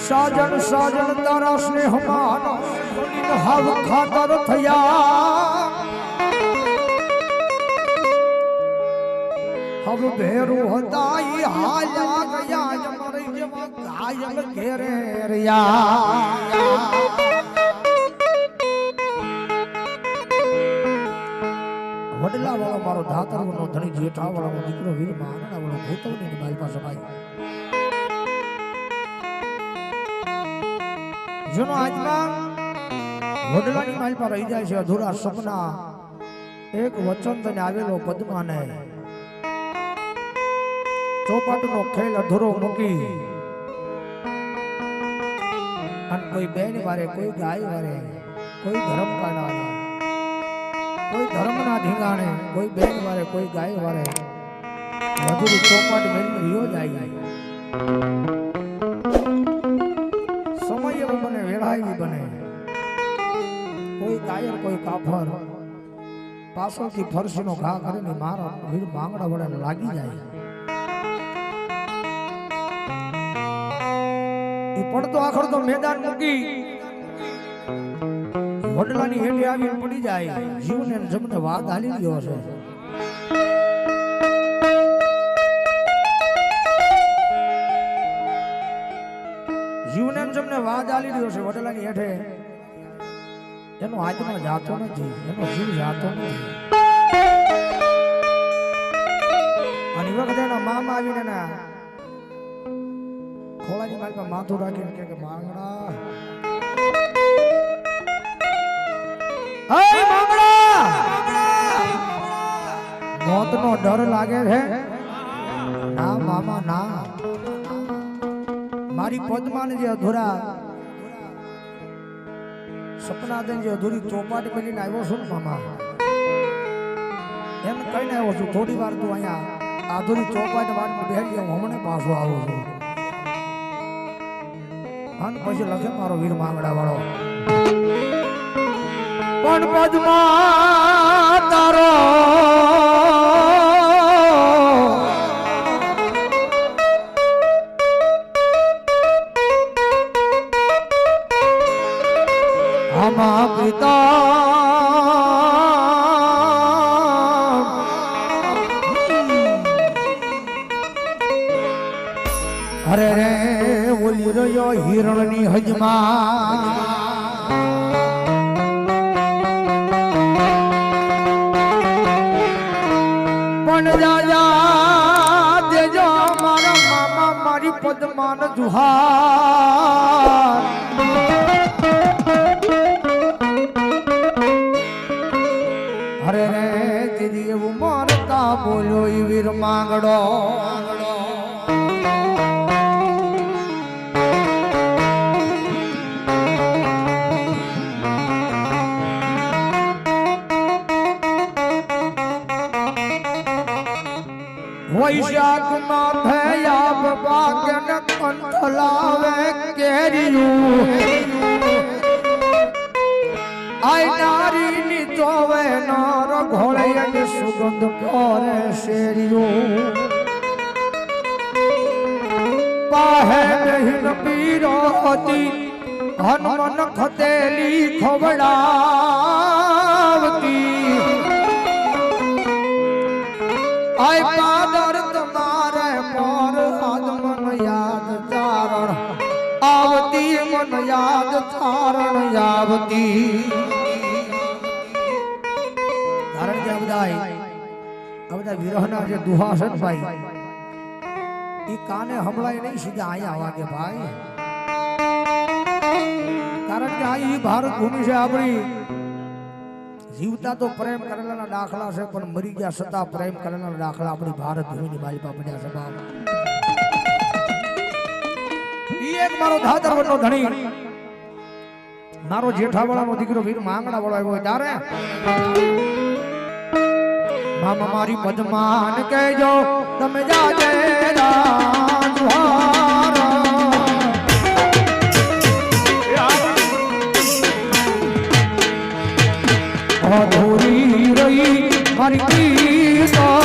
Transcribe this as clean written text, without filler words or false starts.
साजन साजन तारा स्नेहमान हव खातर थया हव भेरू हताई हाया गया मर जवा घायल घेरे रिया वडला वाला मारो धातर नो धनी जेठा वाला दीकरो वीर मांगड़ा वाला भूतवनी ની મારી પાસે ભાઈ જેનો આજમાં વડલાની માલ પર રહી જાય છે અધૂરા સપના એક વચન તને આવેલો પદ્માને ચોપાટનો ખેલ અધૂરો મૂકી અને કોઈ બેન વારે કોઈ ગાય વારે કોઈ ધર્મ કાના કોઈ ધર્મના ધીંગાણે કોઈ બેન વારે કોઈ ગાય વારે અધૂરી ચોપાટ મેળવી રહ્યો જાય બને વેળાવી બને કોઈ કાયર કોઈ કાફર પાછળથી ફરસીનો ઘા કરીને મારા વીર માંગડા વડે લાગી જાય એ પડતો આખર તો મેદાન મૂકી વડલાની હેઠે આવીને પડી જાય જીવને જમને વાદ હાલી ગયો છે જીવને જમને વાદ આલી રહ્યો છે વડલાની હેઠે એનો આત્મા જાતો નથી એનો જીવ જાતો નથી અને વખતે એના મામા આવીને ના ખોળાની મારી માથું રાખીને કે માંગડા હે માંગડા મોતનો ડર લાગે છે ના મામા ના મારી પદ્માને જે અધૂરા સપના દે જે અધૂરી ચોપાટ મેલીને આવ્યો છું ને મામા એમ કહીને આવ્યો છું થોડી વાર તું અહીંયા અધૂરી ચોપાટ વાળને બેસી હું હમણાં પાછો આવું છું અને પછી લખે મારો વીર માંગડા વાળો પણ પદ્મા તારો પિતા અરે રે ઓલી રહ્યો હિરણની હજમાં પણ રાજા દેજો મારા મામા મારી પદ્માન જુહાર અરે રે તેરી એવું મારતા બોલો વીર માંગડો વૈશાખ માં ભયા ભાગ્યન કંઠ લાવે કેરિયું આય નારી ની જોવે નાર ઘોળે અને સુગંધ પોરે શેરિયું પાહે બહેન પીરોતી હનુમન ખતેલી ખવડાવતી આય પાદર તમારે મોર આદમન યાદ ચારણ આવતી મન યાદ ચારણ આવતી કારણ કે આ બધા વિરહના જે દુહા છે ભાઈ એ કાને હમણાં નહીં સીધા અહીંયા વાગે ભાઈ કારણ કે આ ભારત ભૂમિ છે આપણી જીવતા તો પ્રેમ કરેલાના દાખલા છે પણ મરી ગયા છતાં પ્રેમ કરેલાના દાખલા આપણી ભારત ભૂમિની માલિકા પડ્યા છે બાપ ઈ એક મારો ધાતરવડનો ધણી મારો જેઠાવાળાનો દીકરો વીર માંગડા વાળો આવ્યો ત્યારે મામા મારી પદ્માન કહેજો તમે જાજે રાજવારા અધૂરી રહી મારી ગીતા